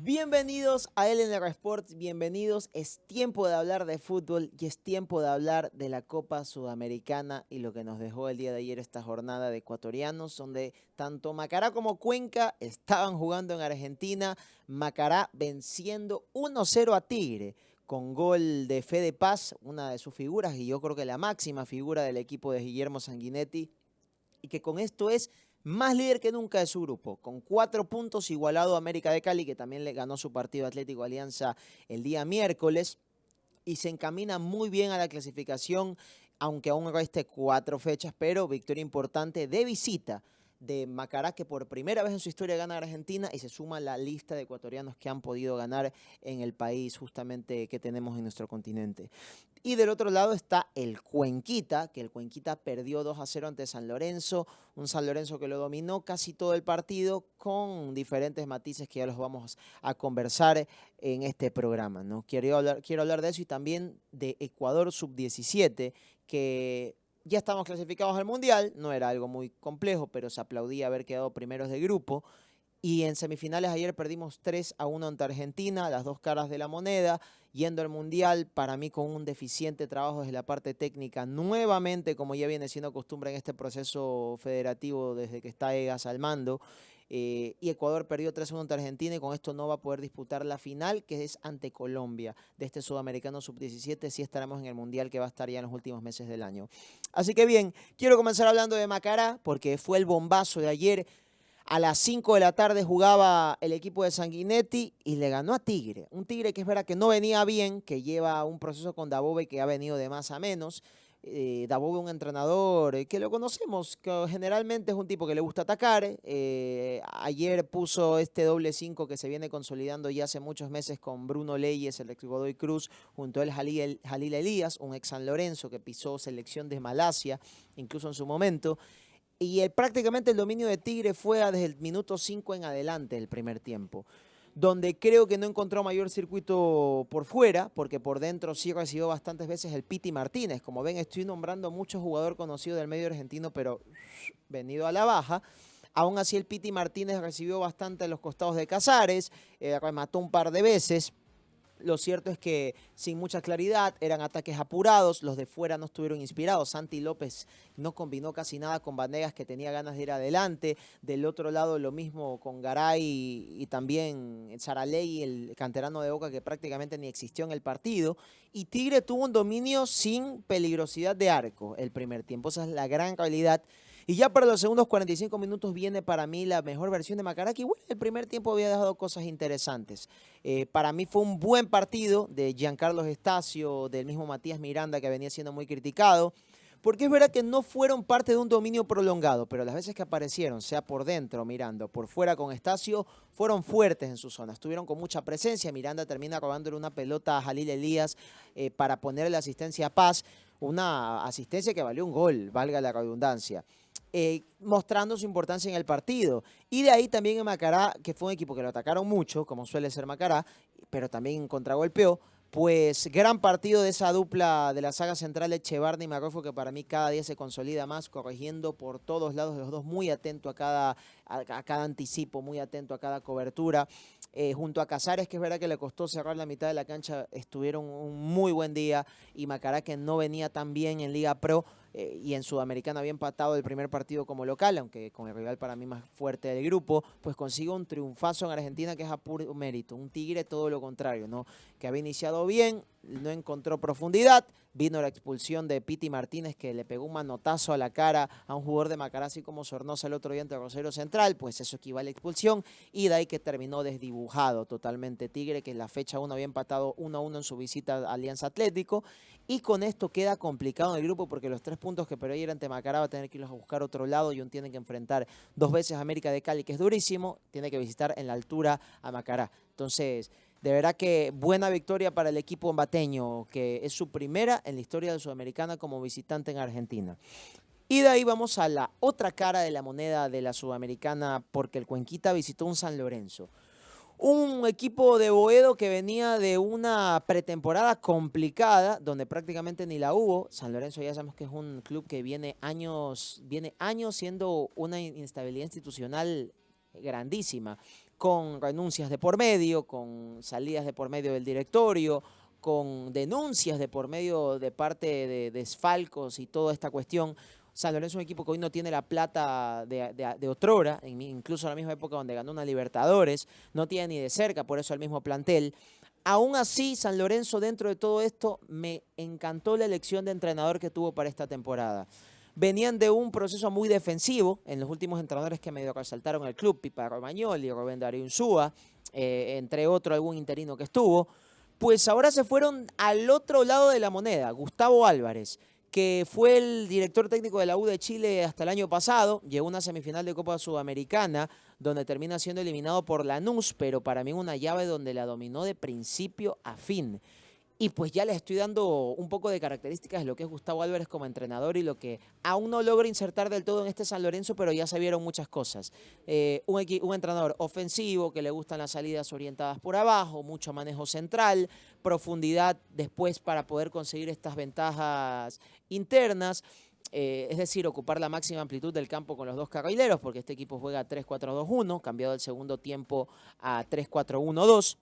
Bienvenidos a LNR Sports, bienvenidos. Es tiempo de hablar de fútbol y es tiempo de hablar de la Copa Sudamericana y lo que nos dejó el día de ayer esta jornada de ecuatorianos, donde tanto Macará como Cuenca estaban jugando en Argentina. Macará venciendo 1-0 a Tigre con gol de Fede Paz, una de sus figuras y yo creo que la máxima figura del equipo de Guillermo Sanguinetti, y que con esto es más líder que nunca de su grupo, con 4 puntos igualado a América de Cali, que también le ganó su partido Atlético Alianza el día miércoles, y se encamina muy bien a la clasificación, aunque aún reste 4 fechas, pero victoria importante de visita de Macará, que por primera vez en su historia gana a Argentina y se suma a la lista de ecuatorianos que han podido ganar en el país justamente que tenemos en nuestro continente. Y del otro lado está el Cuenquita, que el Cuenquita perdió 2-0 ante San Lorenzo, un San Lorenzo que lo dominó casi todo el partido con diferentes matices que ya los vamos a conversar en este programa, ¿no? Quiero hablar de eso y también de Ecuador sub-17, que ya estamos clasificados al Mundial, no era algo muy complejo, pero se aplaudía haber quedado primeros de grupo. Y en semifinales ayer perdimos 3-1 ante Argentina, las dos caras de la moneda, yendo al Mundial, para mí con un deficiente trabajo desde la parte técnica, nuevamente, como ya viene siendo costumbre en este proceso federativo desde que está Egas al mando. Y Ecuador perdió 3-1 ante Argentina y con esto no va a poder disputar la final, que es ante Colombia, de este sudamericano sub-17, sí estaremos en el Mundial que va a estar ya en los últimos meses del año. Así que bien, quiero comenzar hablando de Macará, porque fue el bombazo de ayer. A las 5 de la tarde jugaba el equipo de Sanguinetti y le ganó a Tigre. Un Tigre que es verdad que no venía bien, que lleva un proceso con Dabove que ha venido de más a menos. Dabove, un entrenador que lo conocemos, que generalmente es un tipo que le gusta atacar. Ayer puso este doble 5 que se viene consolidando ya hace muchos meses con Bruno Leyes, el ex Godoy Cruz, junto a él Jalil Elías, un ex San Lorenzo que pisó selección de Malasia, incluso en su momento. Y prácticamente el dominio de Tigre fue desde el minuto 5 en adelante del primer tiempo, donde creo que no encontró mayor circuito por fuera, porque por dentro sí recibió bastantes veces el Piti Martínez. Como ven, estoy nombrando mucho jugador conocido del medio argentino, pero venido a la baja. Aún así, el Piti Martínez recibió bastante en los costados de Casares, remató un par de veces. Lo cierto es que sin mucha claridad, eran ataques apurados, los de fuera no estuvieron inspirados. Santi López no combinó casi nada con Vanegas, que tenía ganas de ir adelante. Del otro lado lo mismo con Garay y también Saraley, el canterano de Boca, que prácticamente ni existió en el partido. Y Tigre tuvo un dominio sin peligrosidad de arco el primer tiempo, esa es la gran realidad. Y ya para los segundos 45 minutos viene para mí la mejor versión de Macará, que bueno, el primer tiempo había dejado cosas interesantes. Para mí fue un buen partido de Giancarlo Estacio, del mismo Matías Miranda, que venía siendo muy criticado, porque es verdad que no fueron parte de un dominio prolongado, pero las veces que aparecieron, sea por dentro Miranda, por fuera con Estacio, fueron fuertes en su zona, estuvieron con mucha presencia. Miranda termina robándole una pelota a Jalil Elías para ponerle la asistencia a Paz, una asistencia que valió un gol, valga la redundancia. Mostrando su importancia en el partido. Y de ahí también en Macará, que fue un equipo que lo atacaron mucho, como suele ser Macará, pero también contragolpeó. Pues gran partido de esa dupla de la saga central Echevarne y Marrufo, que para mí cada día se consolida más, corrigiendo por todos lados, los dos muy atento a cada anticipo, muy atento a cada cobertura. Junto a Casares, que es verdad que le costó cerrar la mitad de la cancha, estuvieron un muy buen día, y Macará, que no venía tan bien en Liga Pro, y en Sudamericana había empatado el primer partido como local, aunque con el rival para mí más fuerte del grupo, pues consigue un triunfazo en Argentina que es a puro mérito. Un Tigre todo lo contrario, ¿no? Que había iniciado bien, no encontró profundidad, vino la expulsión de Piti Martínez, que le pegó un manotazo a la cara a un jugador de Macará, así como Sornosa el otro día ante Rosario Central, pues eso equivale a expulsión, y de ahí que terminó desdibujado totalmente Tigre, que en la fecha 1 había empatado 1-1 en su visita a Alianza Atlético, y con esto queda complicado en el grupo, porque los 3 puntos que perdió ayer ante Macará va a tener que irlos a buscar otro lado, y aún tiene que enfrentar 2 veces a América de Cali, que es durísimo, tiene que visitar en la altura a Macará. Entonces, de verdad que buena victoria para el equipo ambateño, que es su primera en la historia de Sudamericana como visitante en Argentina. Y de ahí vamos a la otra cara de la moneda de la Sudamericana, porque el Cuenquita visitó un San Lorenzo. Un equipo de Boedo que venía de una pretemporada complicada, donde prácticamente ni la hubo. San Lorenzo ya sabemos que es un club que viene años siendo una instabilidad institucional grandísima, con renuncias de por medio, con salidas de por medio del directorio, con denuncias de por medio de parte de desfalcos y toda esta cuestión. San Lorenzo es un equipo que hoy no tiene la plata de otrora, incluso en la misma época donde ganó una Libertadores, no tiene ni de cerca, por eso el mismo plantel. Aún así, San Lorenzo, dentro de todo esto, me encantó la elección de entrenador que tuvo para esta temporada. Venían de un proceso muy defensivo, en los últimos entrenadores que medio resaltaron el club, Pipa Romagnoli, Rubén Darío Insúa, entre otros algún interino que estuvo, pues ahora se fueron al otro lado de la moneda. Gustavo Álvarez, que fue el director técnico de la U de Chile hasta el año pasado, llegó a una semifinal de Copa Sudamericana, donde termina siendo eliminado por Lanús, pero para mí una llave donde la dominó de principio a fin. Y pues ya les estoy dando un poco de características de lo que es Gustavo Álvarez como entrenador y lo que aún no logra insertar del todo en este San Lorenzo, pero ya se vieron muchas cosas. Un entrenador ofensivo que le gustan las salidas orientadas por abajo, mucho manejo central, profundidad después para poder conseguir estas ventajas internas. Es decir, ocupar la máxima amplitud del campo con los dos carrileros, porque este equipo juega 3-4-2-1, cambiado el segundo tiempo a 3-4-1-2.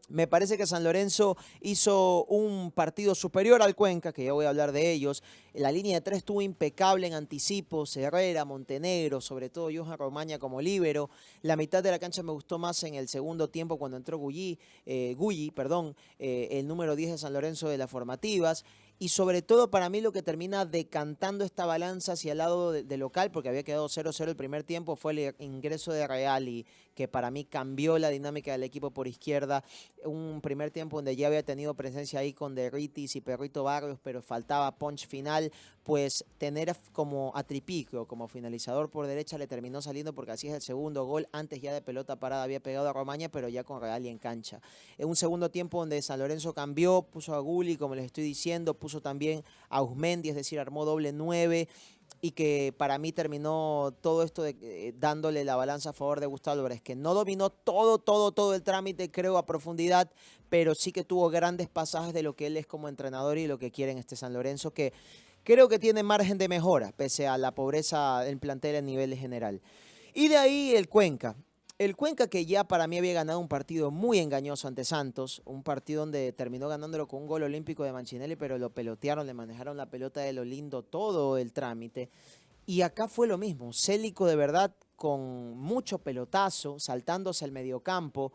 Me parece que San Lorenzo hizo un partido superior al Cuenca, que ya voy a hablar de ellos. La línea de tres estuvo impecable en anticipos, Herrera, Montenegro, sobre todo Johan Romaña como líbero. La mitad de la cancha me gustó más en el segundo tiempo cuando entró Gulli, el número 10 de San Lorenzo de las formativas. Y sobre todo para mí lo que termina decantando esta balanza hacia el lado de local, porque había quedado 0-0 el primer tiempo, fue el ingreso de Reali, que para mí cambió la dinámica del equipo por izquierda. Un primer tiempo donde ya había tenido presencia ahí con Derritis y Perrito Barrios, pero faltaba punch final, pues tener como a Tripico, como finalizador por derecha, le terminó saliendo porque así es el segundo gol. Antes ya de pelota parada había pegado a Romaña, pero ya con Reali en cancha. En un segundo tiempo donde San Lorenzo cambió, puso a Gulli, como les estoy diciendo, puso también a Usmendi, es decir, armó doble 9, y que para mí terminó todo esto dándole la balanza a favor de Gustavo Álvarez, que no dominó todo el trámite, creo, a profundidad, pero sí que tuvo grandes pasajes de lo que él es como entrenador y lo que quiere en este San Lorenzo, que creo que tiene margen de mejora, pese a la pobreza del plantel en nivel general. Y de ahí el Cuenca. El Cuenca, que ya para mí había ganado un partido muy engañoso ante Santos, un partido donde terminó ganándolo con un gol olímpico de Manchinelli, pero lo pelotearon, le manejaron la pelota de lo lindo todo el trámite. Y acá fue lo mismo, Célico de verdad con mucho pelotazo, saltándose al mediocampo.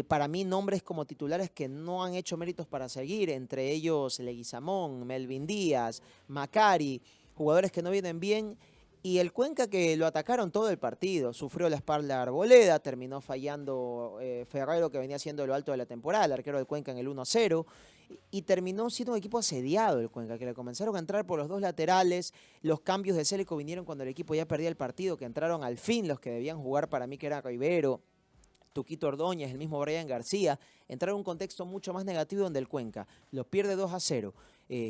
Para mí nombres como titulares que no han hecho méritos para seguir, entre ellos Leguizamón, Melvin Díaz, Macari, jugadores que no vienen bien. Y el Cuenca que lo atacaron todo el partido, sufrió la espalda Arboleda, terminó fallando Ferrero, que venía siendo lo alto de la temporada, el arquero del Cuenca en el 1-0, y terminó siendo un equipo asediado el Cuenca, que le comenzaron a entrar por los dos laterales. Los cambios de Célico vinieron cuando el equipo ya perdía el partido, que entraron al fin los que debían jugar, para mí que era Rivero, Tuquito Ordóñez, el mismo Brian García, entraron en un contexto mucho más negativo donde el Cuenca los pierde 2-0,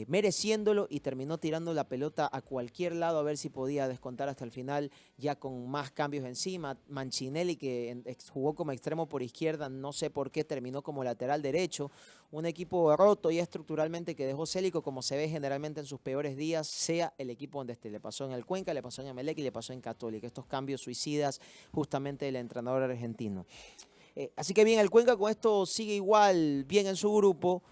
mereciéndolo, y terminó tirando la pelota a cualquier lado a ver si podía descontar hasta el final, ya con más cambios encima. Manchinelli, que jugó como extremo por izquierda, no sé por qué terminó como lateral derecho. Un equipo roto ya estructuralmente que dejó Célico, como se ve generalmente en sus peores días, sea el equipo donde esté. Le pasó en el Cuenca, le pasó en Emelec y le pasó en Católica. Estos cambios suicidas justamente del entrenador argentino. Así que bien, el Cuenca con esto sigue igual bien en su grupo.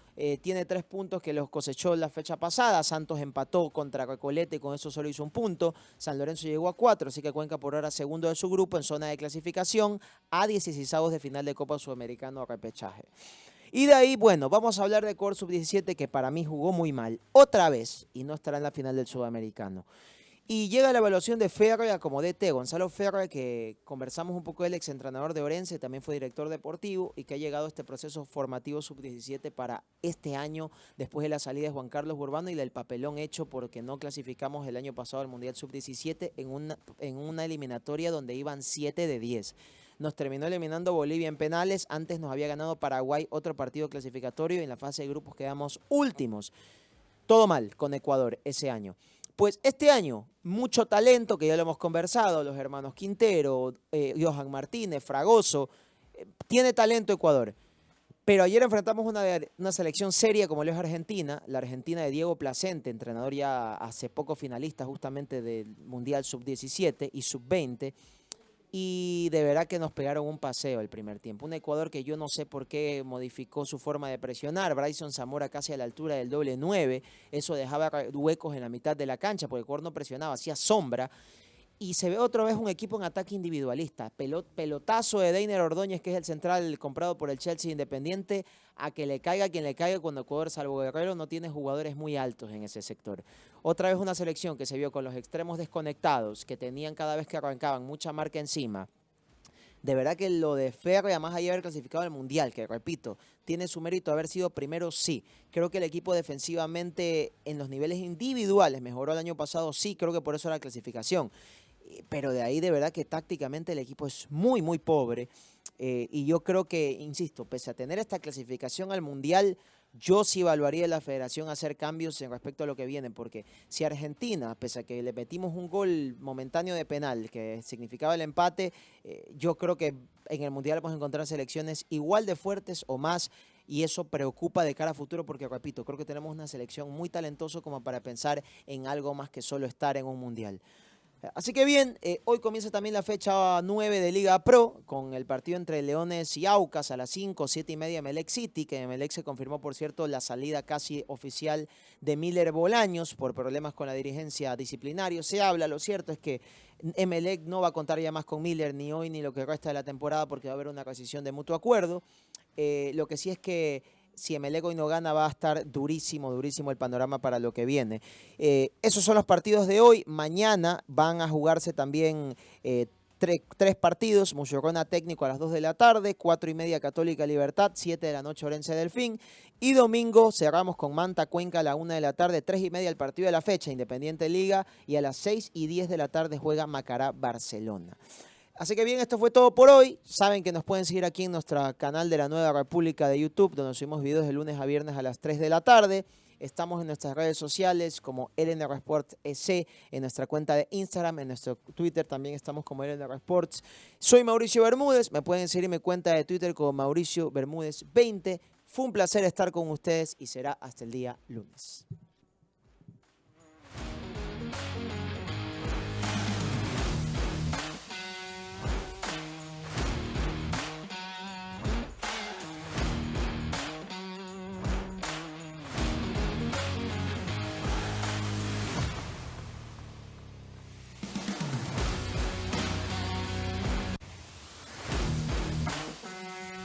Tiene 3 puntos que los cosechó la fecha pasada. Santos empató contra Recoleta y con eso solo hizo un punto. San Lorenzo llegó a 4, así que Cuenca por ahora segundo de su grupo en zona de clasificación a 16avos de final de Copa Sudamericana o repechaje. Y de ahí, bueno, vamos a hablar de Cor Sub-17, que para mí jugó muy mal otra vez y no estará en la final del Sudamericano. Y llega la evaluación de Ferrea como DT, Gonzalo Ferrea, que conversamos un poco del exentrenador de Orense, también fue director deportivo y que ha llegado a este proceso formativo sub-17 para este año, después de la salida de Juan Carlos Urbano y del papelón hecho porque no clasificamos el año pasado al Mundial sub-17 en una eliminatoria donde iban 7 de 10. Nos terminó eliminando Bolivia en penales, antes nos había ganado Paraguay otro partido clasificatorio y en la fase de grupos quedamos últimos. Todo mal con Ecuador ese año. Pues este año, mucho talento, que ya lo hemos conversado, los hermanos Quintero, Johan Martínez, Fragoso, tiene talento Ecuador. Pero ayer enfrentamos una selección seria como lo es Argentina, la Argentina de Diego Placente, entrenador ya hace poco finalista justamente del Mundial Sub-17 y Sub-20, y de verdad que nos pegaron un paseo el primer tiempo. Un Ecuador que yo no sé por qué modificó su forma de presionar. Bryson Zamora casi a la altura del doble 9. Eso dejaba huecos en la mitad de la cancha porque Ecuador no presionaba, hacía sombra. Y se ve otra vez un equipo en ataque individualista. Pelotazo de Deiner Ordóñez, que es el central comprado por el Chelsea Independiente, a que le caiga quien le caiga cuando Ecuador, salvo Guerrero, no tiene jugadores muy altos en ese sector. Otra vez una selección que se vio con los extremos desconectados, que tenían cada vez que arrancaban mucha marca encima. De verdad que lo de Ferro, además de haber clasificado al Mundial, que repito, tiene su mérito haber sido primero, sí. Creo que el equipo defensivamente en los niveles individuales mejoró el año pasado, sí, creo que por eso la clasificación. Pero de ahí de verdad que tácticamente el equipo es muy, muy pobre. Y yo creo que, insisto, pese a tener esta clasificación al Mundial, yo sí evaluaría a la federación hacer cambios en respecto a lo que viene, porque si Argentina, pese a que le metimos un gol momentáneo de penal que significaba el empate, yo creo que en el Mundial vamos a encontrar selecciones igual de fuertes o más, y eso preocupa de cara a futuro porque, repito, creo que tenemos una selección muy talentosa como para pensar en algo más que solo estar en un Mundial. Así que bien, hoy comienza también la fecha 9 de Liga Pro con el partido entre Leones y Aucas a las 5, 7 y media Emelec City, que Emelec se confirmó, por cierto, la salida casi oficial de Miller Bolaños por problemas con la dirigencia disciplinaria. Se habla, lo cierto es que Emelec no va a contar ya más con Miller ni hoy ni lo que resta de la temporada porque va a haber una rescisión de mutuo acuerdo. Lo que sí es que si Emelec hoy no gana va a estar durísimo, durísimo el panorama para lo que viene. Esos son los partidos de hoy. Mañana van a jugarse también tres partidos. Muchurruna Técnico a las 2 de la tarde, 4 y media Católica Libertad, 7 de la noche Orense Delfín. Y domingo cerramos con Manta Cuenca a la 1 de la tarde, 3 y media el partido de la fecha, Independiente Liga. Y a las 6 y 10 de la tarde juega Macará Barcelona. Así que bien, esto fue todo por hoy. Saben que nos pueden seguir aquí en nuestro canal de la Nueva República de YouTube, donde subimos videos de lunes a viernes a las 3 de la tarde. Estamos en nuestras redes sociales como LNR Sports EC, en nuestra cuenta de Instagram, en nuestro Twitter también estamos como LNR Sports. Soy Mauricio Bermúdez, me pueden seguir en mi cuenta de Twitter como Mauricio Bermúdez 20. Fue un placer estar con ustedes y será hasta el día lunes.